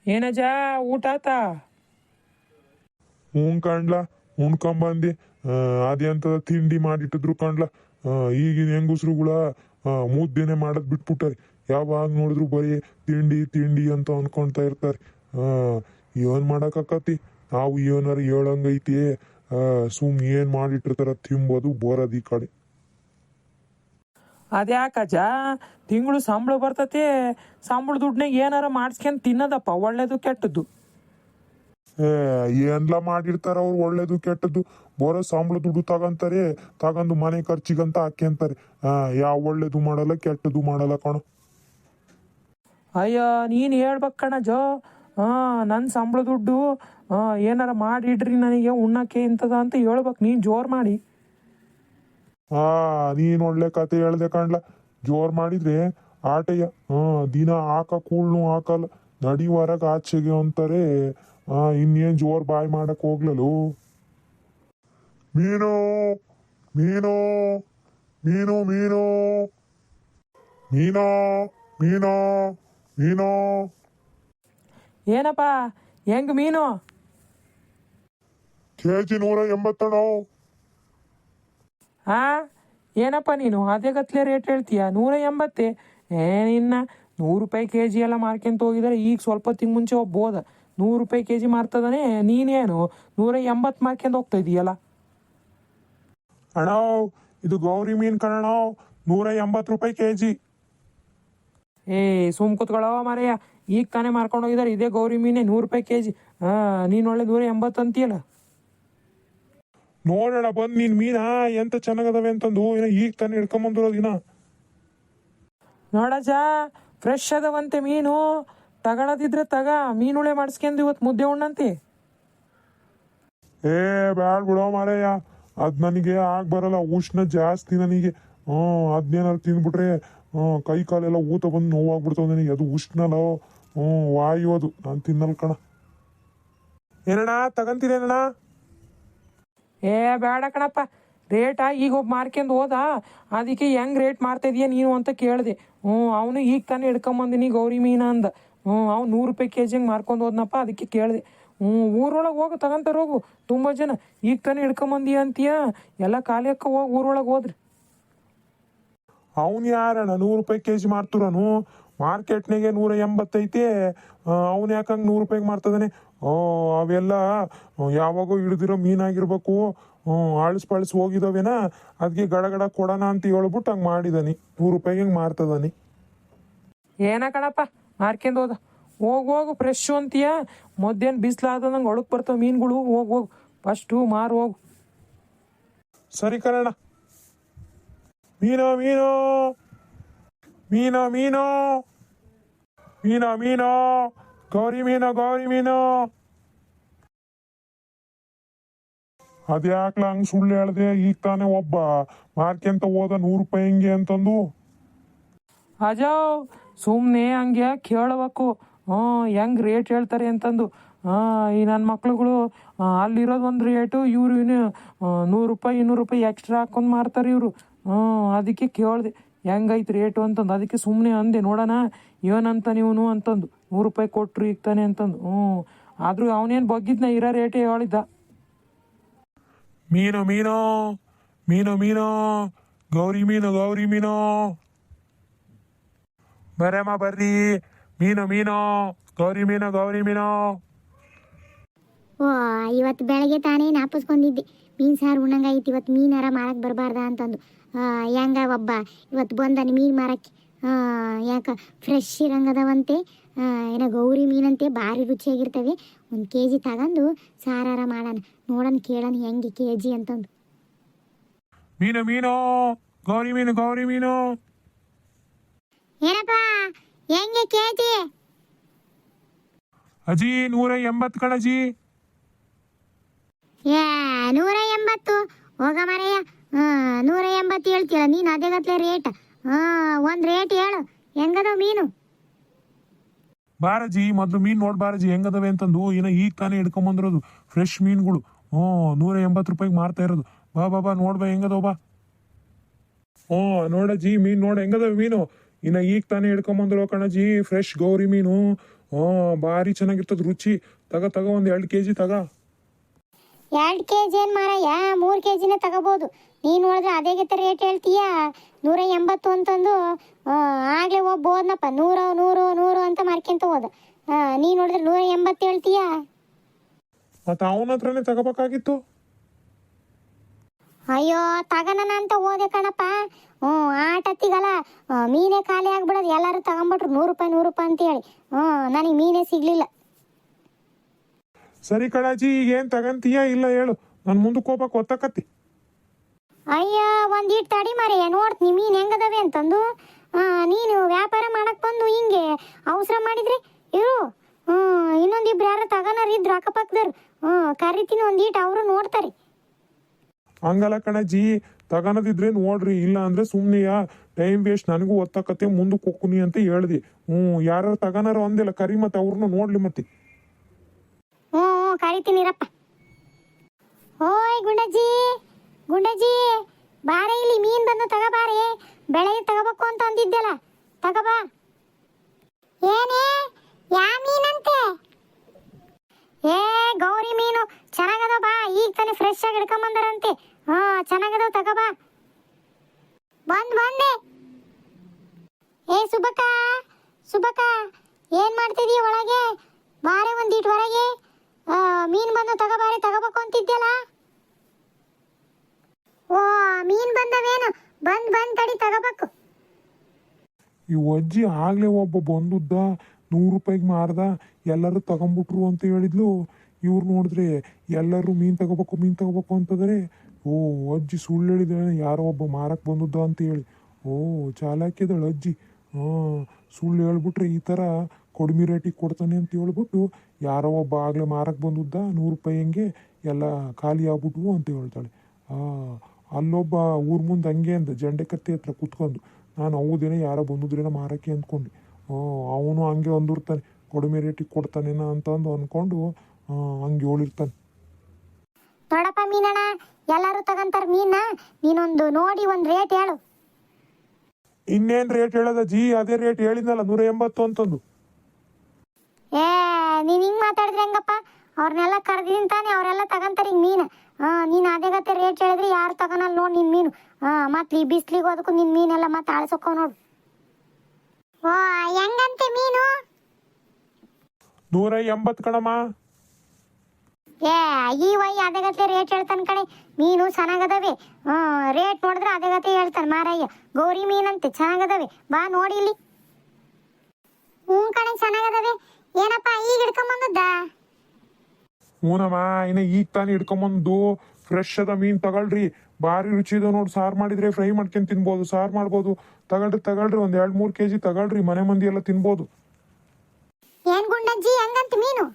ಏನಜ್ಜ ಊಟ ಆತಾ? ಕಂಡ್ಲ ಉಣ್ಕೊಂಬಂದಿ. ಅದೆಂತದ ತಿಂಡಿ ಮಾಡಿಟ್ಟಿದ್ರು ಕಂಡ್ಲ. ಈಗಿನ ಹೆಂಗುಸ್ರುಗಳ ಮುದ್ದೆನೆ ಮಾಡೋದ್ ಬಿಟ್ಬಿಟ್ಟಾರೆ. ಯಾವಾಗ ನೋಡಿದ್ರು ಬರೀ ತಿಂಡಿ ತಿಂಡಿ ಅಂತ ಅನ್ಕೊಂತ ಇರ್ತಾರೆ. ಏನ್ ಮಾಡಕ್ಕಾಕತಿ, ನಾವು ಏನಾರು ಹೇಳಂಗೈತಿ. ಸುಮ್ ಏನ್ ಮಾಡಿಟ್ಟಿರ್ತಾರ ತಿಂಬೋದು ಬರೋದು ಈ ಕಡೆ. ಅದ್ಯಾಕಜ್ಜ, ತಿಂಗಳು ಸಂಬಳ ಬರ್ತತಿ, ಸಂಬಳ ದುಡ್ನಾಗ ಏನಾರ ಮಾಡಿಸ್ಕೊಂಡ್ ತಿನ್ನೋದಪ್ಪ, ಒಳ್ಳೇದು ಕೆಟ್ಟದ್ದು. ಏನ್ಲ ಮಾಡಿರ್ತಾರ ಅವ್ರು, ಒಳ್ಳೇದು ಕೆಟ್ಟದ್ದು. ಬರೋ ಸಂಬಳ ದುಡ್ಡು ತಗಂತಾರೆ, ತಗೊಂಡು ಮನೆ ಖರ್ಚಿಗಂತ ಹಾಕ್ಯಂತಾರೆ. ಯಾವ ಒಳ್ಳೇದು ಮಾಡಲ್ಲ ಕೆಟ್ಟದ್ದು ಮಾಡಲ್ಲ ಕಣ. ಅಯ್ಯೋ ನೀನು ಹೇಳ್ಬೇಕು ಕಣಜ್ಜ. ನನ್ನ ಸಂಬಳ ದುಡ್ಡು ಏನಾರ ಮಾಡಿಡ್ರಿ ನನಗೆ ಉಣ್ಣಕ್ಕೆ ಇಂಥದ ಅಂತ ಹೇಳ್ಬೇಕು ನೀನು ಜೋರು ಮಾಡಿ. ನೀನ್ ಒಳ್ಳೆ ಕತೆ ಹೇಳ್ದೆ ಕಣ್ಲ. ಜೋರ್ ಮಾಡಿದ್ರೆ ಆಟಯ್ಯ. ದಿನ ಹಾಕ ಕೂಳ್ನು ಹಾಕಲ್ಲ, ನಡಿ ಹೊರಗ ಆಚೆಗೆ ಅಂತಾರೆ. ಇನ್ನೇನ್ ಜೋರ್ ಬಾಯ್ ಮಾಡಕ್ ಹೋಗ್ಲಲು. ಮೀನು ಮೀನು ಮೀನು ಮೀನು ಮೀನೋ ಮೀನೋ ಮೀನೋ. ಏನಪ್ಪ ಹೆಂಗ್ ಮೀನು? ಕೆಜಿ 180. ಏನಪ್ಪ ನೀನು ಅದೇ ಗತ್ಲೆ ರೇಟ್ ಹೇಳ್ತೀಯ? 180? ನಿನ್ನ 100 ರೂಪಾಯಿ ಕೆಜಿ ಎಲ್ಲ ಮಾರ್ಕೊಂತ ಹೋಗಿದ್ದಾರೆ. ಈಗ ಸ್ವಲ್ಪ ತಿಂಗ್ ಮುಂಚೆ ಒಬ್ಬೋದ 100 ರೂಪಾಯಿ ಕೆಜಿ ಮಾರ್ತದಾನೆ, ನೀನೇನು 180 ಮಾರ್ಕೊಂಡು ಹೋಗ್ತಾ ಇದೀಯಲ್ಲ? ಅಣ್ಣ ಇದು ಗೌರಿ ಮೀನ್ ಕಣ, 180 ರೂಪಾಯಿ ಕೆಜಿ. ಸುಮ್ ಕೂತ್ಕೊಳ್ಳೋ ಮಾರಯ್ಯ, ಈಗ ತಾನೇ ಮಾರ್ಕೊಂಡು ಹೋಗಿದ್ದಾರೆ. ಇದೇ ಗೌರಿ ಮೀನೇ 100 ರೂಪಾಯಿ ಕೆಜಿ. ನೀನು ಒಳ್ಳೆ 180 ಅಂತೀಯಲ್ಲ. ನೋಡೋಣ ಬಂದ್ ನೀನ್ ಮೀನಾ ಎಂತ ಚೆನ್ನಾಗದವೆ ಅಂತಂದು ಈಗ ತಾನೇ ಹಿಡ್ಕೊಂಬಂದಿರೋದಿನ. ನೋಡಜ್ಜ, ಫ್ರೆಶ್ ಅದವಂತೆ ಮೀನು. ತಗೊಳದಿದ್ರೆ ತಗ, ಮೀನುಳೆ ಮಾಡಿಸ್ಕೊಂಡು ಇವತ್ತು ಮುದ್ದೆ ಉಣ್ಣಂತೆ. ಬ್ಯಾಡ್ ಬಿಡೋ ಮಾರಯ್ಯ, ಅದ್ ನನಗೆ ಆಗ್ ಬರಲ್ಲ, ಉಷ್ಣ ಜಾಸ್ತಿ ನನಗೆ. ಅದ್ನೇನಾರು ತಿಂದ್ಬಿಟ್ರೆ ಕೈ ಕಾಲೆಲ್ಲ ಊತ ಬಂದು ನೋವಾಗ್ಬಿಡ್ತಾವ ನನಗೆ. ಅದು ಉಷ್ಣಲ್ಲ, ವಾಯು ಅದು, ನಾನು ತಿನ್ನಲ್ ಕಣ. ಏನಣ್ಣ ತಗಂತೀರೇನಣ್ಣ? ಬೇಡ ಕಣಪ್ಪ, ರೇಟ ಈಗ ಒಬ್ಬ ಮಾರ್ಕೊಂಡು ಹೋದ, ಅದಕ್ಕೆ ಹೆಂಗ್ ರೇಟ್ ಮಾಡ್ತಾ ಇದೀಯ ನೀನು ಅಂತ ಕೇಳಿದೆ. ಅವನು ಈಗ ತಾನೇ ಹಿಡ್ಕೊಂಬಂದಿನಿ ಗೌರಿ ಮೀನ ಅಂದ. ಅವ್ನು 100 ರೂಪಾಯಿ ಕೆಜಿಂಗೆ ಮಾರ್ಕೊಂಡು ಹೋದ್ನಪ್ಪ, ಅದಕ್ಕೆ ಕೇಳಿದೆ. ಊರೊಳಗೆ ಹೋಗು ತಗೊಂತಾರೆ, ಹೋಗು. ತುಂಬ ಜನ ಈಗ ತಾನೇ ಹಿಡ್ಕೊಂಬಂದೀಯ ಅಂತೀಯ, ಎಲ್ಲ ಖಾಲಿ ಅಕ್ಕ ಹೋಗಿ ಊರೊಳಗೆ ಹೋದ್ರಿ. ಅವನು ಯಾರಣ್ಣ 100 ರೂಪಾಯಿ ಕೆಜಿ ಮಾರ್ತುರನು? ಮಾರ್ಕೆಟ್ನಾಗೆ 180 ಐತೆ. ಅವನು ಯಾಕಂಗೆ 100 ರೂಪಾಯಿಗೆ ಮಾರ್ತದಾನೆ? ಅವೆಲ್ಲ ಯಾವಾಗೋ ಹಿಡ್ದಿರೋ ಮೀನಾಗಿರ್ಬೇಕು. ಆಳಿಸ್ ಹೋಗಿದವೇನ, ಅದಕ್ಕೆ ಗಡಗಡ ಕೊಡೋಣ ಅಂತ ಹೇಳ್ಬಿಟ್ಟು ಹಂಗೆ ಮಾಡಿದಾನಿ. 100 ರೂಪಾಯಿಗೆ ಹಂಗೆ ಮಾರ್ತದಾನಿ. ಏನ ಕಣಪ್ಪ ಮಾರ್ಕೊಂಡು ಹೋದ. ಹೋಗು ಫ್ರೆಶ್ ಅಂತೀಯ. ಮಧ್ಯಾಹ್ನ ಬಿಸಿಲಾದ ನಂಗೆ ಒಳಗೆ ಬರ್ತಾವೆ ಮೀನುಗಳು. ಹೋಗು ಫಸ್ಟು ಮಾರು ಹೋಗು. ಸರಿ ಕಣಣ್ಣ. ಮೀನೋ ಮೀನೋ ಮೀನೋ ಮೀನೋ ಮೀನೋ ಮೀನೋ ಗೌರಿ ಮೀನೋ ಗೌರಿ ಮೀನೋ. ಅದ್ಯಾಕ್ಲ ಹಂಗೆ ಸುಳ್ಳು ಹೇಳ್ದೆ? ಈಗ ತಾನೇ ಒಬ್ಬ ಮಾರ್ಕೆಂತ ಹೋದ 100 ರೂಪಾಯಿ ಹಿಂಗೆ ಅಂತಂದು. ಅಜಾವ್ ಸುಮ್ಮನೆ ಹಂಗೆ ಕೇಳಬೇಕು, ಹೆಂಗೆ ರೇಟ್ ಹೇಳ್ತಾರೆ ಅಂತಂದು. ಈ ನನ್ನ ಮಕ್ಳುಗಳು ಅಲ್ಲಿರೋದು ಒಂದು ರೇಟು, ಇವರು 100 ರೂಪಾಯಿ 200 ರೂಪಾಯಿ ಎಕ್ಸ್ಟ್ರಾ ಹಾಕೊಂಡು ಮಾರ್ತಾರೆ ಇವರು. ಅದಕ್ಕೆ ಕೇಳಿದೆ ಹೆಂಗೈತೆ ರೇಟು ಅಂತಂದು. ಅದಕ್ಕೆ ಸುಮ್ಮನೆ ಅಂದೆ, ನೋಡೋಣ ಏನಂತ ನೀವನು ಅಂತಂದು. 100 ರೂಪಾಯಿ ಕೊಟ್ರು ಈಗ ತಾನೆ ಅಂತಂದು. ಆದರೂ ಅವನೇನು ಬಗ್ಗಿದ್ನ, ಇರೋ ರೇಟೇ ಹೇಳಿದ್ದ. ಮೀನು ಮೀನೋ ಮೀನು ಮೀನೋ ಗೌರಿ ಮೀನು ಗೌರಿ ಮೀನೋ. ಬರಮ್ಮ ಬರ್ರಿ, ಮೀನು ಮೀನೋ ಗೌರಿ ಮೀನು ಗೌರಿ ಮೀನೋ. ಇವತ್ತು ಬೆಳಗ್ಗೆ ತಾನೇ ನಾಪಿಸ್ಕೊಂಡಿದ್ದೆ, ಮೀನು ಸಾರು ಉಣ್ಣಂಗಾಗಿತ್ತು. ಇವತ್ತು ಮೀನಾರ ಮಾರಕ್ಕೆ ಬರಬಾರ್ದ ಅಂತಂದು. ಹೆಂಗ ಒಬ್ಬ ಇವತ್ತು ಬಂದಾನೆ ಮೀನು ಮಾರಕ್ಕೆ. ಯಾಕೆ ಫ್ರೆಶ್ ಇರಂಗದವಂತೆ. ಏನೋ ಗೌರಿ ಮೀನಂತೆ ಭಾರಿ ರುಚಿಯಾಗಿರ್ತವೆ. 1 kg ತಗೊಂಡು ಸಾರಾರ ಮಾಡೋಣ, ನೋಡೋಣ ಕೇಳೋಣ ಹೆಂಗೆ kg ಅಂತಂದು. ಮೀನು ಮೀನೋ ಗೌರಿ ಮೀನು ಗೌರಿ ಮೀನು. ಏನಪ್ಪ ಹೆಂಗೆ kg? ಅಜಿ 180 ಕಣಜಿ. 180? ಹೋಗ ಮರೆಯ, 180 ಹೇಳ್ತೀಯಲ್ಲ ನೀನು. ಅದೇ ಗತ್ಲೆ ರೇಟ್. ಒಂದು ರೇಟ್ ಹೇಳು, ಹೆಂಗದವ ಮೀನು? ಬಾರಜಿ ಮೊದ್ಲು ಮೀನ್ ನೋಡ್ಬಾರಜಿ ಹೆಂಗದವೆ ಅಂತಂದು. ಈಗ ತಾನೇ ಹಿಡ್ಕೊಂಬಂದಿರೋದು ಫ್ರೆಶ್ ಮೀನುಗಳು. 180 ರೂಪಾಯಿಗೆ ಮಾರ್ತಾ ಇರೋದು. ಬಾ ನೋಡ್ಬಾ ಹೆಂಗದವ ಬಾ. ನೋಡಜ್ಜಿ ಮೀನ್ ನೋಡ ಹೆಂಗದವ ಮೀನು. ಈಗ ತಾನೇ ಹಿಡ್ಕೊಂಬಂದಿರೋ ಕಣಜಿ, ಫ್ರೆಶ್ ಗೌರಿ ಮೀನು. ಭಾರಿ ಚೆನ್ನಾಗಿರ್ತದ ರುಚಿ. ತಗ ತಗ ಒಂದು 2 kg ತಗ. 2 kg ಏನು ಮಾರಯ್ಯ, 3 kgನೇ ತಗೋಬೋದು. ನೀನು ನೋಡಿದ್ರೆ ಅದೇ ಗತೆ ರೇಟ್ ಹೇಳ್ತೀಯ, 180 ಅಂತಂದು. ಆಗಲೇ ಒಬ್ಬ ಹೋದ್ನಪ್ಪ, 100 ಅಂತ ಮಾರ್ಕೊಂತ ಹೋದ. ನೀನು ನೋಡಿದ್ರೆ 180 ಹೇಳ್ತೀಯ. ಮತ್ತು ಅವನ ಹತ್ರನೇ ತಗೋಬೇಕಾಗಿತ್ತು. ಅಯ್ಯೋ ತಗನ ಅಂತ ಹೋದೆ ಕಣಪ್ಪ. ಆಟತ್ತಿಗಲ್ಲ ಮೀನೇ ಖಾಲಿ ಆಗ್ಬಿಡೋದು, ಎಲ್ಲರೂ ತಗೊಂಬಿಟ್ರು 100 ರೂಪಾಯಿ ಅಂತೇಳಿ. ನನಗೆ ಮೀನೇ ಸಿಗ್ಲಿಲ್ಲ. ಸರಿ ಕಣಾಜಿ, ಈಗ ಏನು ತಗಂತೀಯ ಇಲ್ಲ ಹೇಳು, ನಾನು ಮುಂದಕ್ಕೆ ಹೋಗ್ಬೇಕು ಗೊತ್ತಾಕತ್ತಿ. ಅಯ್ಯ ಒಂದೀಟ್ ತಡಿ ಮಾರಯ್ಯ, ನೋಡ್ತೀನಿ ಮೀನು ಹೆಂಗದವೆ ಅಂತಂದು. ನೀನು ವ್ಯಾಪಾರ ಮಾಡಕ್ ಬಂದು ಹಿಂಗೆ ಅವಸರ ಮಾಡಿದ್ರೆ ಇರು. ಇನ್ನೊಂದಿಬ್ರು ಯಾರು ತಗೋನಾರ ಇದ್ರು ಅಕ್ಕಪಕ್ಕದವ್ರು, ಕರಿತೀನಿ ಒಂದೀಟ್, ಅವರು ನೋಡ್ತಾರೆ. ಹಂಗಲ್ಲ ಕಣಜ್ಜಿ, ತಗೋನದಿದ್ರೆ ನೋಡ್ರಿ, ಇಲ್ಲ ಅಂದ್ರೆ ಸುಮ್ಮನೆಯ ಟೈಮ್ ವೇಸ್ಟ್, ನನಗೂ ಒತ್ತಾಕತ್ತೆ, ಮುಂದಕ್ಕೆ ಹೋಗ್ತೀನಿ ಅಂತ ಹೇಳ್ದಿ. ಯಾರು ತಗೋನಾರ ಒಂದಿಲ್ಲ ಕರಿ, ಮತ್ತೆ ಅವ್ರನ್ನ ನೋಡ್ಲಿ ಮತ್ತೆ. ಕರಿತೀನಿರಪ್ಪ. ಓಯ್ ಗುಂಡಜ್ಜಿ ಬಾರೆ, ಇಲ್ಲಿ ಮೀನ್ ಬಂದು ತಗೋಬಾರೆ. ಬೆಳಗ್ಗೆ ತಗೋಬೇಕು ಅಂತ ಅಂದಿದ್ದೆಲ್ಲ, ತಗೋಬಾ. ಏನೇ ಯಾ ಮೀನಂತೆ? ಏ ಗೌರಿ ಮೀನು ಚೆನ್ನಾಗದ ಬಾ, ಈಗ ತಾನೇ ಫ್ರೆಶ್ ಆಗಿ ಹಿಡ್ಕೊಂಬಂದಾರಂತೆ. ಚೆನ್ನಾಗದ ತಗೋಬಾ. ಬಂದೆ. ಏ ಸುಬಕ ಏನ್ ಮಾಡ್ತಿದೀಯ ಒಳಗೆ? ಬಾರೆ ಒಂದೀಟ್ ಹೊರಗೆ. ಮೀನ್ ಬಂದು ತಗೋಬಾರೆ, ತಗೋಬೇಕು ಅಂತಿದ್ಯಲ್ಲ. ಓ ಮೀನ್ ಬಂದವೇನು? ಬಂದ್ ತಡಿ, ತಗೋಬೇಕು. ಈ ಅಜ್ಜಿ ಆಗ್ಲೇ ಒಬ್ಬ ಬಂದುದ್ದ, 100 ರೂಪಾಯಿಗೆ ಮಾರ್ದ, ಎಲ್ಲರೂ ತಗೊಂಬಿಟ್ರು ಅಂತ ಹೇಳಿದ್ಲು. ಇವ್ರು ನೋಡಿದ್ರೆ ಎಲ್ಲರೂ ಮೀನು ತಗೋಬೇಕು ಅಂತಂದರೆ, ಅಜ್ಜಿ ಸುಳ್ಳು ಹೇಳಿದಾಳೆ, ಯಾರೋ ಒಬ್ಬ ಮಾರಕ್ಕೆ ಬಂದುದ್ದ ಅಂತ ಹೇಳಿ. ಚಾಲಾಕಿದಳು ಅಜ್ಜಿ. ಸುಳ್ಳು ಹೇಳ್ಬಿಟ್ರೆ ಈ ಥರ ಕಡಿಮೆ ರೇಟಿಗೆ ಕೊಡ್ತಾನೆ ಅಂತ ಹೇಳ್ಬಿಟ್ಟು, ಯಾರೋ ಒಬ್ಬ ಆಗಲೇ ಮಾರಕ್ಕೆ ಬಂದುದ್ದ 100 ರೂಪಾಯಿ ಹಂಗೆ ಎಲ್ಲ ಖಾಲಿ ಆಗ್ಬಿಟ್ವು ಅಂತ ಹೇಳ್ತಾಳೆ. ಅಲ್ಲೊಬ್ಬ ಊರ ಮುಂದೆ ಹಂಗೆ ಅಂದ, ಜಂಡೆ ಕತ್ತಿ ಹತ್ರ ಕುತ್ಕೊಂಡು. ನಾನು ಹೌದೇನೆ, ಯಾರೋ ಬಂದಿದ್ರೇನೋ ಮಾರಕ್ಕೆ ಅಂದ್ಕೊಂಡೆ. ಅವನು ಹಂಗೆ ಅಂದಿರ್ತಾನೆ, ಕಡಿಮೆ ರೇಟಿಗೆ ಕೊಡ್ತಾನೇನ ಅಂತಂದು ಅಂದ್ಕೊಂಡು ಹಂಗೆ ಹೇಳಿರ್ತಾನೆ. ನೋಡಪ್ಪ ಮೀನಣ್ಣ, ಎಲ್ಲರೂ ತಗಂತಾರ ಮೀನ, ನೀನೊಂದು ನೋಡಿ ಒಂದು ರೇಟ್ ಹೇಳು. ಇನ್ನೇನು ರೇಟ್ ಹೇಳೋದ ಜಿ? ಅದೇ ರೇಟ್ ಹೇಳಿದ್ನಲ್ಲ, 180 ಅಂತಂದು. ನೀನು ಹಿಂಗೆ ಮಾತಾಡಿದ್ರೆ ಹೆಂಗಪ್ಪ? ಅವ್ರನ್ನೆಲ್ಲ ಕರೆದಿದ್ದೀನಿ ತಾನೆ, ಅವರೆಲ್ಲ ತಗಂತಾರೆ ಹಿಂಗೆ ಮೀನು. ನೀನು ಅದೇ ಗತೆ ರೇಟ್ ಹೇಳಿದ್ರೆ ಯಾರು ತಗೋನಲ್ಲ ನೋಡಿ ನಿನ್ನ ಮೀನು. ಮತ್ತು ಈ ಬಿಸ್ಲಿಗೆ ಹೋದಕ್ಕೂ ನಿನ್ನ ಮೀನೆಲ್ಲ ಮತ್ತೆ ಆಳ್ಸೋಕೋ ನೋಡು. ಹೆಂಗಂತೆ ಮೀನು? 180 ಕಣಮ್ಮ. ಈ ವೈ ಅದೇ ಗತೆ ರೇಟ್ ಹೇಳ್ತಾನೆ ಕಣೆ. ಮೀನು ಚೆನ್ನಾಗದವೆ. ರೇಟ್ ನೋಡಿದ್ರೆ ಅದೇ ಗತೆ ಹೇಳ್ತಾನೆ ಮಾರಯ್ಯ. ಗೌರಿ ಮೀನಂತೆ ಚೆನ್ನಾಗದವೆ, ಬಾ ನೋಡಿ ಇಲ್ಲಿ. ಕಣೆ ಚೆನ್ನಾಗದವೆ. ಏನಪ್ಪ ಈಗ ಹಿಡ್ಕೊಂಬಂದದ್ದ? ಹೂನಮ್ಮ, ಇನ್ನು ಈಗ ತಾನು ಹಿಡ್ಕೊಂಬಂದು ಫ್ರೆಶ್ ಅದ ಮೀನು ತಗೊಳ್ರಿ. ಭಾರಿ ರುಚಿ ಇದೆ ನೋಡಿ, ಸಾರು ಮಾಡಿದ್ರೆ ಫ್ರೈ ಮಾಡ್ಕೊಂಡು ತಿನ್ಬೋದು, ಸಾರು ಮಾಡ್ಬೋದು. ತಗೊಳ್ರಿ ಒಂದು 2-3 kg ತಗೊಳ್ರಿ, ಮನೆ ಮಂದಿ ಎಲ್ಲ ತಿನ್ಬೋದು. ಏನ್ ಗುಂಡಜ್ಜಿ ಹೆಂಗಂತ ಮೀನು?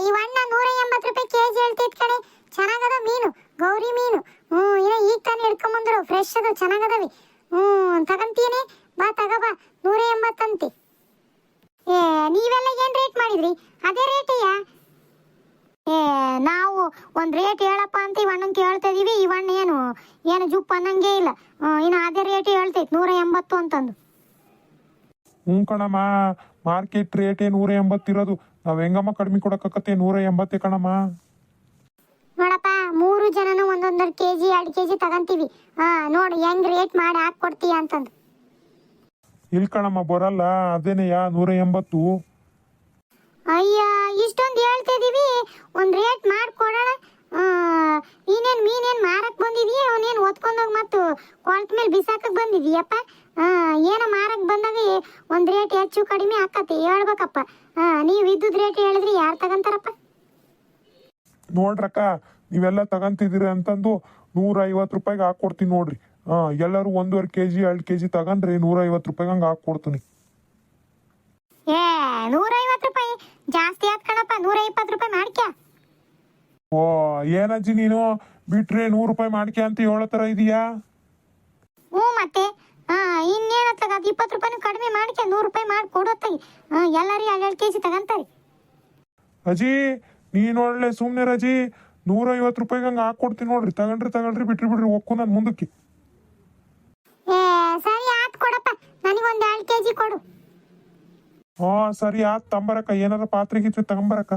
ಇವಣ್ಣ 180 ರೂಪಾಯಿ kg ಹೇಳ್ತೈತ್ ಕಣೆ. ಚೆನ್ನಾಗದ ಮೀನು, ಗೌರಿ ಮೀನು. ಇನ್ನ ಈಗ ತಾನೇ ಹಿಡ್ಕೊಂಬಂದ್ರು, ಫ್ರೆಶ್ ಅದ, ಚೆನ್ನಾಗದವಿ. ತಗಂತೀನಿ, ಬಾ ತಗೋಬಾ. 180 ಅಂತೆ. ನೀವೆಲ್ಲ ಏನ್ ರೇಟ್ ಮಾಡಿದ್ರಿ? ಅದೇ ರೇಟಯ್ಯ. ನಾವು ಒಂದು ರೇಟ್ ಹೇಳಪ್ಪ ಅಂತ ಇವಣ್ಣಂಗೆ ಕೇಳ್ತಾ ಇದೀವಿ. ಇವಣ್ಣ ಏನು ಜುಪ್ ಅನ್ನಂಗೆ ಇಲ್ಲ. ಇನ್ನು ಅದೇ ರೇಟ್ ಹೇಳ್ತೈತಿ 180 ಅಂತಂದು. ಕಣಮ್ಮ, ಮಾರ್ಕೆಟ್ ರೇಟೇ 180 ಇರೋದು. ನಾವು ಹೆಂಗಮ್ಮ ಕಡಿಮೆ ಕೊಡೋಕತ್ತೆ? 180 ಕಣಮ್ಮ. ನೋಡಪ್ಪ, 3 ಜನನು ಒಂದೊಂದು kg 2 kg ತಗಂತೀವಿ. ನೋಡು ಹೆಂಗ್ ರೇಟ್ ಮಾಡಿ ಹಾಕ್ಕೊಡ್ತೀಯ ಅಂತಂದು. ಇಲ್ಲಿ ಕಣಮ್ಮ ಬರಲ್ಲ, ಅದೇನೆಯಾ 180. ಅಯ್ಯ, ಇಷ್ಟೊಂದು ಹೇಳ್ತಿದೀವಿ, ಒಂದು ರೇಟ್ ಮಾಡಿಕೊಡೋಣ. ಮೀನೇನು ಮಾರಕ್ಕೆ ಬಂದಿದೀಯ? ಅವನೇನು ಓದ್ಕೊಂಡೋಗಿ ಮತ್ತು ಕೊಳತ ಮೇಲೆ ಬಿಸಾಕಕ್ಕೆ ಬಂದಿದೀಯಪ್ಪ? ಏನೋ ಮಾರಕ್ಕೆ ಬಂದಾಗ ಒಂದು ರೇಟ್ ಹೆಚ್ಚು ಕಡಿಮೆ ಆಕತ್ತೆ, ಹೇಳ್ಬೇಕಪ್ಪ. ನೀವು ಇದ್ದುದ್ ರೇಟ್ ಹೇಳಿದ್ರಿ ಯಾರು ತಗಂತಾರಪ್ಪ? ನೋಡ್ರಕ್ಕ, ನೀವೆಲ್ಲ ತಗಂತಿದ್ದೀರಿ ಅಂತಂದು 150 ರೂಪಾಯಿಗೆ ಹಾಕ್ಕೊಡ್ತೀನಿ ನೋಡ್ರಿ. ಎಲ್ಲರೂ 1.5 kg 2 kg ತಗೊಂಡ್ರಿ 150 ರೂಪಾಯಿಗೆ ಹಂಗೆ ಹಾಕ್ಕೊಡ್ತೀನಿ. 150 ರೂಪಾಯಿ ಜಾಸ್ತಿ ಆತ್ ಕಣಪ್ಪ, 120 ರೂಪಾಯಿ ಮಾಡ್ಕ್ಯಾ. ಏನಜ್ಜಿ ನೀನು ಬಿಟ್ರೆ 100 ರೂಪಾಯಿ ಮಾಡ್ಕೆ ಅಂತ ಹೇಳೋ ಥರ ಇದೀಯಾ? ಮತ್ತೆ ಇನ್ನೇನತ್ತಾಗ 20 ರೂಪಾಯಿನೂ ಕಡಿಮೆ ಮಾಡ್ಕೆ 100 ರೂಪಾಯಿ ಮಾಡಿ ಕೊಡೋತ್ತಾಗಿ. ಎಲ್ಲರೂ 2 kg ತಗಂತಾರೆ. ಅಜ್ಜಿ ನೀನು ಒಳ್ಳೆ ಸುಮ್ಮನೆ ರಜಿ, 150 ರೂಪಾಯಿಗೆ ಹಂಗೆ ಹಾಕ್ಕೊಡ್ತೀನಿ ನೋಡ್ರಿ. ತಗೊಂಡ್ರಿ ಬಿಟ್ರಿ ಒಕ್ಕು ನಾನು ಮುಂದಕ್ಕೆ. ಸರಿ ಆತ್ ಕೊಡಪ್ಪ, ನನಗೊಂದು 2 kg ಕೊಡು. ಹ್ಞೂ ಸರಿ ಆತ್ ತಂಬರಕ್ಕ, ಏನಾರ ಪಾತ್ರೆಗಿತ್ತು ತಗೊಂಬರಕ್ಕ.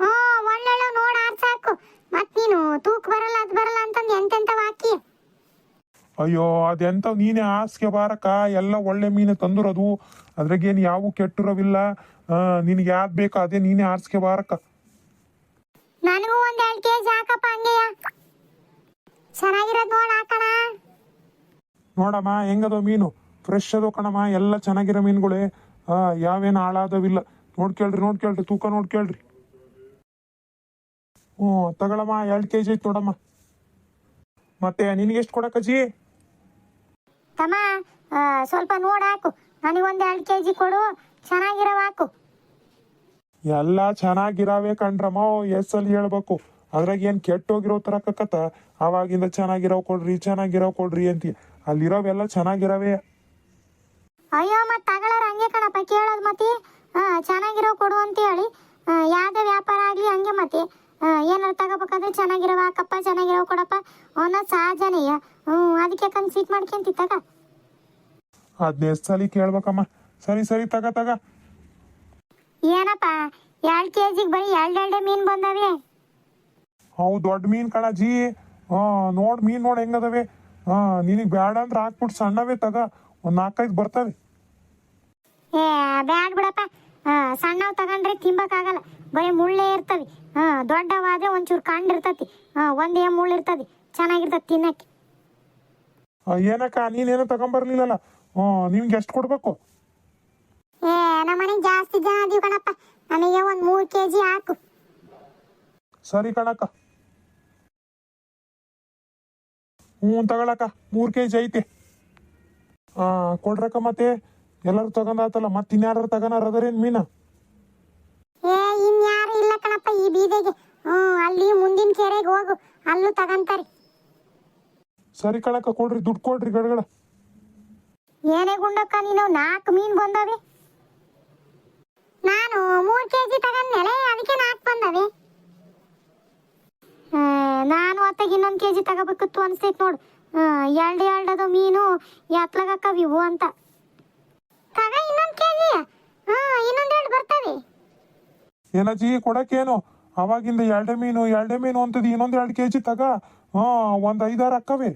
ಹ್ಞೂ ಒಳ್ಳೊಳ್ಳೆ ನೋಡ್ ಸಾಕು. ಮತ್ ನೀನು ತೂಕ ಬರಲ್ಲ ಅದ್ ಬರಲ್ಲ ಅಂತಂದು ಎಂತೆಂತವ್ ಹಾಕಿ. ಅಯ್ಯೋ ಅದೆಂತ ನೀನೇ ಆಸ್ಕೆ ಬಾರಕ್ಕ, ಎಲ್ಲ ಒಳ್ಳೆ ಮೀನು ತಂದಿರೋದು, ಅದ್ರಾಗೇನು ಯಾವ ಕೆಟ್ಟಿರೋವಿಲ್ಲ. ನಿನಗೆ ಯಾವ್ದು ಬೇಕು ಅದೇ ನೀನೇ ಆರ್ಸ್ಕೆ ಬಾರಕ್ಕ. ನನಗೂ ಒಂದ್ 2 kg ಹಾಕಪ್ಪ, ಹಂಗೆಯ ಚೆನ್ನಾಗಿರೋದು ನೋಡ್ ಹಾಕಣ. ನೋಡಮ್ಮ ಹೆಂಗದ ಮೀನು, ಫ್ರೆಶ್ ಅದು ಕಣಮ್ಮ, ಎಲ್ಲ ಚೆನ್ನಾಗಿರೋ ಮೀನುಗಳೇ. ಯಾವೇನು ಹಾಳಾದವಿಲ್ಲ. ನೋಡ್ಕೇಳ್ರಿ ತೂಕ ನೋಡ್ಕೇಳ್ರಿ. ಹ್ಞೂ ತಗೊಳಮ್ಮ, 2 kg ಐತೆ ನೋಡಮ್ಮ. ಮತ್ತೆ ನಿನಗೆ ಎಷ್ಟು ಕೊಡಕ್ಕಜ್ಜಿ? ತಮ್ಮ ಸ್ವಲ್ಪ ನೋಡ್ ಹಾಕು, ನನಗೊಂದು 2 kg ಕೊಡು, ಚೆನ್ನಾಗಿರೋ ಹಾಕು. ಎಲ್ಲ ಚೆನ್ನಾಗಿರಾವೆ ಕಣ್ರಮ್ಮ, ಎಸ್ಸಲ್ಲಿ ಹೇಳ್ಬೇಕು. ಅದ್ರಾಗ ಏನು ಕೆಟ್ಟೋಗಿರೋ ಥರ ಕಕ್ಕತ್ತ, ಆವಾಗಿಂದ ಚೆನ್ನಾಗಿರೋ ಕೊಡ್ರಿ ಅಂತೀಯ. ಅಲ್ಲಿರೋವೆಲ್ಲ ಚೆನ್ನಾಗಿರವೆ. ಅಯ್ಯೋ ಮತ್ತೆ ತಗೊಳ್ಳೋರು ಹಂಗೆ ಕಣಪ್ಪ ಕೇಳೋದು. ಮತ್ತೆ ಚೆನ್ನಾಗಿರೋ ಕೊಡು ಅಂತ ಹೇಳಿ ಯಾವುದೇ ವ್ಯಾಪಾರ ಆಗಲಿ ಹಂಗೆ. ಮತ್ತೆ ಏನಾರು ತಗೋಬೇಕಾದ್ರೆ ಚೆನ್ನಾಗಿರೋ ಹಾಕಪ್ಪ, ಚೆನ್ನಾಗಿರೋ ಕೊಡಪ್ಪ ಅನ್ನೋದು ಸಹಜನೆಯ. ಅದಕ್ಕೆ ಕಂಗೆ ಸೀಟ್ ಮಾಡ್ಕೊಂತಿ ತಗ. ಅದನ್ನ ಎಸ್ಸಲಿ ಕೇಳ್ಬೇಕಮ್ಮ. ಸರಿ ತಗ. ಏನಪ್ಪ 2 kg ಬರೀ 2 ಮೀನು ಬಂದವೆ. ಅವು ದೊಡ್ಡ ಮೀನು ಕಣಜಿ. ನೋಡ್ ಮೀನು ನೋಡಿ ಹೆಂಗದವೆ. ನಿನಗೆ ಬೇಡ ಅಂದ್ರೆ ಹಾಕ್ಬಿಟ್ಟು ಸಣ್ಣವೇ ತಗ, ಒಂದು 4-5 ಬರ್ತವೆ. ಏ ಬ್ಯಾಡ್ ಬಿಡಪ್ಪ, ಸಣ್ಣವು ತಗೊಂಡ್ರೆ ತಿಂಬಕ್ಕಾಗಲ್ಲ, ಬರೀ ಮುಳ್ಳೇ ಇರ್ತವೆ. ದೊಡ್ಡವಾದ್ರೆ ಒಂಚೂರು ಕಂಡಿರ್ತತಿ, ಒಂದೇ ಮುಳ್ಳು ಇರ್ತದೆ, ಚೆನ್ನಾಗಿರ್ತದೆ ತಿನ್ನಕ್ಕೆ. ಏನಕ್ಕ ನೀನೇನೋ ತಗೊಂಬರ್ಲಿಲ್ಲಲ್ಲ, ನಿಮ್ಗೆ ಎಷ್ಟು ಕೊಡ್ಬೇಕು? ನಮ್ಮ ಮನೆಗೆ ಜಾಸ್ತಿ ಜನ ಅದೀವಿ ಕಣಪ್ಪ, ನನಗೆ ಒಂದು 3 kg ಹಾಕು. ಸರಿ ಕಣಕ್ಕ. ತಗೊಳಕ್ಕ, 3 kg ಐತೆ. ಕೊಡ್ರಕ್ಕ. ಮತ್ತೆ ಎಲ್ಲರೂ ತಗೊಂಡಾತಲ್ಲ, ಮತ್ತೆ ಇನ್ಯಾರು ತಗೋನಾರದರೇನು ಮೀನ? ಇನ್ಯಾರು ಇಲ್ಲ ಕಣಪ್ಪ ಈ ಬೀದಿಗೆ. ಅಲ್ಲಿ ಮುಂದಿನ ಕೆರೆಗೆ ಹೋಗು, ಅಲ್ಲೂ ತಗಂತಾರೆ. ಸರಿ ಕಣಕ್ಕ, ಕೊಡ್ರಿ ದುಡ್ಡು ಕೊಡ್ರಿ ಗಡಗಡ. ಏನೇ ಗುಂಡಕ್ಕ ನೀನು, 4 ಮೀನು ಬಂದವೆ. ನಾನು 3 kg ತಗೊಂಡ್ಮೇಲೆ ಅದಕ್ಕೆ 4 ಬಂದವೆ. ನಾನು ಅತ್ತಾಗ ಇನ್ನೊಂದು kg ತಗೋಬೇಕಿತ್ತು ಅನ್ಸ್ತೈತೆ ನೋಡು. 2 ಅದು ಮೀನು ಎತ್ಲಾಗಕ್ಕವಿವು ಅಂತ. ತಗ ಇನ್ನೊಂದು kg, ಇನ್ನೊಂದು 2 ಬರ್ತವೆ. ಏನಜ್ಜಿ ಕೊಡಕ್ಕೇನು, ಅವಾಗಿಂದ 2 ಮೀನು ಅಂತದ್ದು, ಇನ್ನೊಂದು 2 kg ತಗ. ಒಂದು 5-6 ಅಕ್ಕವೆ.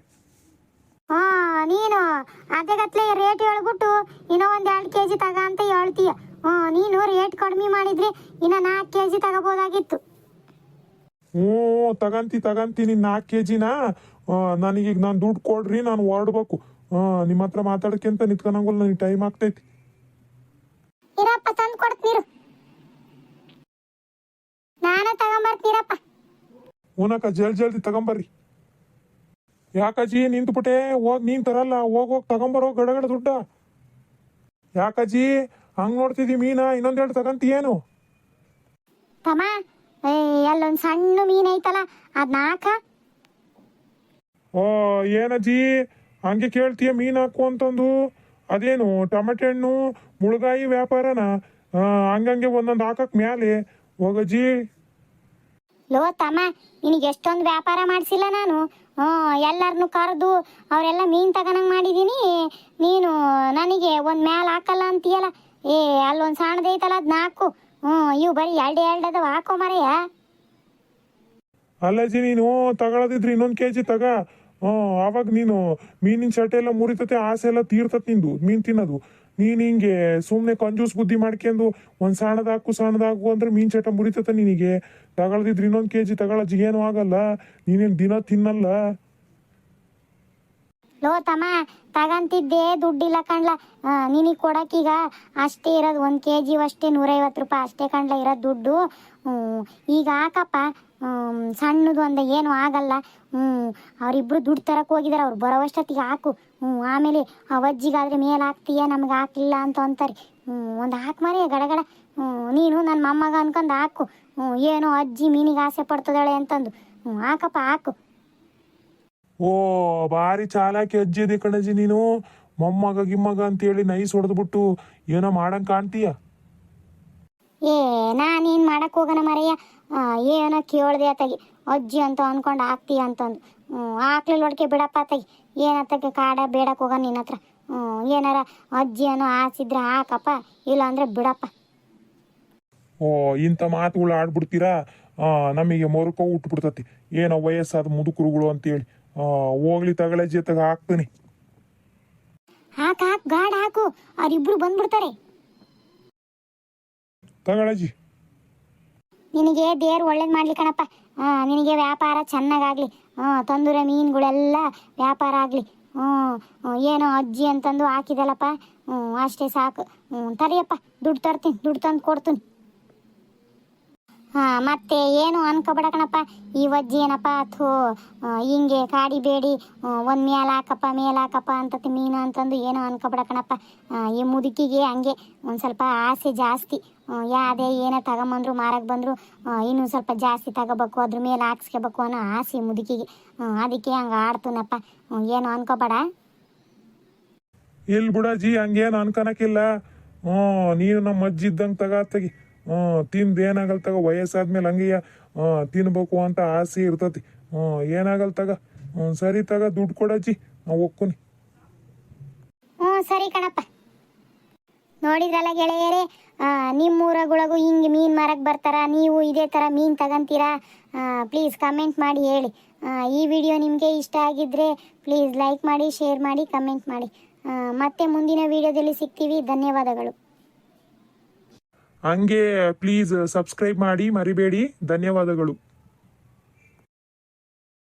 ನೀನು ಅದೇಗತ್ಲೆ ರೇಟ್ ಹೇಳ್ಬಿಟ್ಟು ಇನ್ನೂ ಒಂದು 2 kg ತಗ ಅಂತ ಹೇಳ್ತೀಯ. ನೀನು ರೇಟ್ ಕಡಿಮೆ ಮಾಡಿದ್ರೆ ಇನ್ನು 4 kg ತಗೋಬೋದಾಗಿತ್ತು. ತಗಂತೀನಿ 4 kgನ. ನನಗೀಗ ನಾನು ದುಡ್ಡು ಕೊಡ್ರಿ, ನಾನು ಹೊರಡ್ಬೇಕು. ನಿಮ್ಮ ಹತ್ರ ಮಾತಾಡಕ್ಕಿಂತ ನಿಂತ್ಕೊಳಂಗಲ್ಲ, ನನಗೆ ಟೈಮ್ ಆಗ್ತೈತಿ. ಇರಪ್ಪ ತಂದು ಕೊಡ್ತೀರು, ನಾನೇ ತಗೊಂಬರ್ತೀರಪ್ಪ. ಹೂನಕ್ಕ, ಜಲ್ದಿ ತಗೊಂಬರ್ರಿ. ಯಾಕಜ್ಜಿ ನಿಂತ್ಬಿಟ್ಟೆ, ನೀನ್ ತರಲ್ಲ, ಹೋಗ್ ತಗೊಂಬರೋ ಗಡಗಡ ದುಡ್ಡ. ಯಾಕಜ್ಜಿ ಹಂಗ್ ನೋಡ್ತಿದಿ ಮೀನ? ಇನ್ನೊಂದ್ 2 ತಗಂತೀಯೇನು? ತಮ್ಮ ಅಲ್ಲೊಂದು ಸಣ್ಣ ಮೀನ್ ಐತಲ್ಲ, ಅದ್ 4. ಏನಜ್ಜಿ ಹಂಗೆ ಕೇಳ್ತೀಯ ಮೀನ್ ಹಾಕು ಅಂತಂದು? ಅದೇನು ಟೊಮೆಟೊ ಹಣ್ಣು ಮುಳುಗಾಯಿ ವ್ಯಾಪಾರನ? ಹಂಗಂಗೆ ಒಂದೊಂದು ಹಾಕಕ್ ಮ್ಯಾಲೆ ಹೋಗಜ್ಜಿ. ಲೋ ತಮ್ಮ, ನಿನಗೆ ಎಷ್ಟೊಂದು ವ್ಯಾಪಾರ ಮಾಡಿಸಿಲ್ಲ ನಾನು. ಎಲ್ಲರನ್ನು ಕರೆದು ಅವರೆಲ್ಲ ಮೀನು ತಗೋಣಂಗೆ ಮಾಡಿದ್ದೀನಿ. ನೀನು ನನಗೆ ಒಂದು ಮ್ಯಾಲೆ ಹಾಕಲ್ಲ ಅಂತೀಯಲ್ಲ. ಅಲ್ಲೊಂದು ಸಣ್ಣದೈತಲ್ಲ, ಅದು 4. ಇವು ಬರೀ 2 ಅದಾವ, ಹಾಕೋ ಮರೆಯ. ಅಲ್ಲಜ್ಜಿ ನೀನು ತಗೊಳದಿದ್ರಿ ಇನ್ನೊಂದು kg ತಗ. ಆವಾಗ ನೀನು ಮೀನಿನ ಚಟೆ ಎಲ್ಲ ಮುರಿತತೆ, ಆಸೆ ಎಲ್ಲ ತೀರ್ತತ್ ನಿಂದು ಮೀನು ತಿನ್ನೋದು. ನೀನು ಹಿಂಗೆ ಸುಮ್ಮನೆ ಕಂಜೂಸ್ ಬುದ್ಧಿ ಮಾಡ್ಕೊಂಡು ಒಂದು ಸಣ್ಣದಾಕು ಅಂದ್ರೆ ಮೀನು ಚಟ ಮುರಿತತೆ ನಿನಗೆ. ತಗೊಳದಿದ್ರಿ ಇನ್ನೊಂದು kg ತಗೊಳಜ್ಜಿ, ಏನೂ ಆಗಲ್ಲ. ನೀನೇನು ದಿನ ತಿನ್ನಲ್ಲ. ಲೋ ತಮ್ಮ, ತಗಂತಿದ್ದೆ ದುಡ್ಡಿಲ್ಲ ಕಣ್ಲ. ನಿನಗೆ ಕೊಡಕ್ಕೀಗ ಅಷ್ಟೇ ಇರೋದು, 1 kg ಅಷ್ಟೇ 150 ರೂಪಾಯಿ ಅಷ್ಟೇ ಕಣ್ಲ ಇರೋದು ದುಡ್ಡು. ಈಗ ಹಾಕಪ್ಪ, ಸಣ್ಣದು ಅಂದ ಏನೂ ಆಗಲ್ಲ. ಅವರಿಬ್ರು ದುಡ್ಡು ತರಕ್ಕೆ ಹೋಗಿದ್ದಾರೆ, ಅವ್ರು ಬರೋವಷ್ಟೊತ್ತಿಗೆ ಹಾಕು. ಆಮೇಲೆ ಆ ಅಜ್ಜಿಗಾದ್ರೆ ಮೇಲೆ ಹಾಕ್ತೀಯ, ನಮ್ಗೆ ಹಾಕಿಲ್ಲ ಅಂತ ಅಂತಾರೆ. ಒಂದು ಹಾಕು ಮರೆ ಗಡಗಡ. ನೀನು ನನ್ನ ಮೊಮ್ಮಗ ಅನ್ಕೊಂಡು ಹಾಕು. ಏನೋ ಅಜ್ಜಿ ಮೀನಿಗೆ ಆಸೆ ಪಡ್ತದಾಳೆ ಅಂತಂದು. ಹಾಕಪ್ಪ ಹಾಕು. ಭಾರಿ ಚಾಲಾಕಿ ಅಜ್ಜಿ ಇದೆ ಕಣಜ್ಜಿ ನೀನು. ಮೊಮ್ಮಗ ಗಿಮ್ಮಗ ಅಂತೇಳಿ ನೈಸ್ ಹೊಡೆದ್ಬಿಟ್ಟು ಏನೋ ಮಾಡಂಗೆ ಕಾಣ್ತೀಯ. ನಾನೇನು ಮಾಡಕ್ಕೆ ಹೋಗೋಣ ಮರೆಯ. ಏನೋ ಕೇಳಿದೆ ಅತ್ತಾಗಿ, ಅಜ್ಜಿ ಅಂತ ಅಂದ್ಕೊಂಡು ಹಾಕ್ತೀಯ ಅಂತಂದು. ಹಾಕ್ಲಿಲ್ಲ ಹೊಡ್ಕೆ ಬಿಡಪ್ಪ ಅತ್ತಾಗಿ. ಏನತ್ತಾಗೆ ಕಾಡ ಬೇಡಕ್ಕೆ ಹೋಗೋಣ ನಿನ್ನ ಹತ್ರ. ಏನಾರ ಅಜ್ಜಿಯನ್ನು ಆಸಿದ್ರೆ ಹಾಕಪ್ಪ, ಇಲ್ಲ ಅಂದರೆ ಬಿಡಪ್ಪ. ಓ ಇಂಥ ಮಾತುಗಳು ಆಡ್ಬಿಡ್ತೀರಾ, ನಮಗೆ ಮೊರಕ ಹುಟ್ಬಿಡ್ತತಿ ಏನೋ ವಯಸ್ಸಾದ ಮುದುಕರುಗಳು ಅಂತೇಳಿ. ಹೋಗ್ಲಿ ತಗಳೆ ಜೊತೆಗೆ ಹಾಕ್ತೀನಿ. ಹಾಕು ಗಾಡ್ ಹಾಕು, ಅವರಿಬ್ರು ಬಂದ್ಬಿಡ್ತಾರೆ. ತಗಳಜ್ಜಿ. ನಿನಗೆ ದೇವ್ರು ಒಳ್ಳೇದು ಮಾಡ್ಲಿ ಕಣಪ್ಪ. ನಿನಗೆ ವ್ಯಾಪಾರ ಚೆನ್ನಾಗಾಗಲಿ, ತಂದೂರ ಮೀನುಗಳೆಲ್ಲ ವ್ಯಾಪಾರ ಆಗಲಿ. ಏನೋ ಅಜ್ಜಿ ಅಂತಂದು ಹಾಕಿದಲ್ಲಪ್ಪ, ಅಷ್ಟೇ ಸಾಕು. ತರಿಯಪ್ಪ, ದುಡ್ಡು ತರ್ತೀನಿ, ದುಡ್ಡು ತಂದು ಕೊಡ್ತೀನಿ. ಮತ್ತೆ ಏನು ಅನ್ಕೋಬೇಡ ಕಣಪ್ಪ, ಈ ಅಜ್ಜಿ ಏನಪ್ಪ ಅಥೋ ಹಿಂಗೆ ಕಾಡಿಬೇಡಿ, ಒಂದು ಮೇಲಾಕಪ್ಪ ಅಂತತಿ ಮೀನು ಅಂತಂದು ಏನೋ ಅನ್ಕೋಬೇಡ ಕಣಪ್ಪ. ಈ ಮುದುಕಿಗೆ ಹಂಗೆ ಒಂದು ಸ್ವಲ್ಪ ಆಸೆ ಜಾಸ್ತಿ. ಯಾವುದೇ ಏನೇ ತಗೊಂಬಂದ್ರು ಮಾರಕ್ಕೆ ಬಂದರು ಇನ್ನೂ ಸ್ವಲ್ಪ ಜಾಸ್ತಿ ತಗೋಬೇಕು, ಅದ್ರ ಮೇಲೆ ಹಾಕ್ಸ್ಕೋಬೇಕು ಅನ್ನೋ ಆಸೆ ಮುದುಕಿಗೆ. ಅದಕ್ಕೆ ಹಂಗೆ ಆಡ್ತೀನಪ್ಪ, ಏನು ಅನ್ಕೋಬೇಡ. ಇಲ್ಲಿ ಬಿಡಜ್ಜಿ, ಹಂಗೇನು ಅನ್ಕೊಳಕ್ಕಿಲ್ಲ. ನೀನು ನಮ್ಮ ಅಜ್ಜಿ ಇದ್ದಂಗೆ ತಗತ್ತಾಗಿ ತಿಂದು ಏನಾಗಲ್ ತಗ, ವಯಸ್ಸಾದ್ಮೇಲೆ ಹಂಗೆಯ ತಿನ್ಬೇಕು ಅಂತ ಆಸೆ ಇರ್ತತಿ. ಏನಾಗಲ್ ತಗ, ಸರಿ ತಗ, ದುಡ್ಡು ಕೊಡಜ್ಜಿ, ನಾವು ಒಕ್ಕುನಿ. ಸರಿ ಕಣಪ್ಪ. ನೋಡಿದ್ರಲ್ಲ ಗೆಳೆಯರೇ, ನಿಮ್ಮೂರಗೊಳಗೂ ಹಿಂಗೆ ಮೀನು ಮಾರಕ್ಕೆ ಬರ್ತಾರ, ನೀವು ಇದೇ ಥರ ಮೀನು ತಗೊಂತೀರಾ? ಪ್ಲೀಸ್ ಕಮೆಂಟ್ ಮಾಡಿ ಹೇಳಿ. ಈ ವಿಡಿಯೋ ನಿಮಗೆ ಇಷ್ಟ ಆಗಿದ್ದರೆ ಪ್ಲೀಸ್ ಲೈಕ್ ಮಾಡಿ, ಶೇರ್ ಮಾಡಿ, ಕಮೆಂಟ್ ಮಾಡಿ. ಮತ್ತೆ ಮುಂದಿನ ವಿಡಿಯೋದಲ್ಲಿ ಸಿಗ್ತೀವಿ. ಧನ್ಯವಾದಗಳು. ಹಂಗೆ ಪ್ಲೀಸ್ ಸಬ್ಸ್ಕ್ರೈಬ್ ಮಾಡಿ ಮರಿಬೇಡಿ. ಧನ್ಯವಾದಗಳು.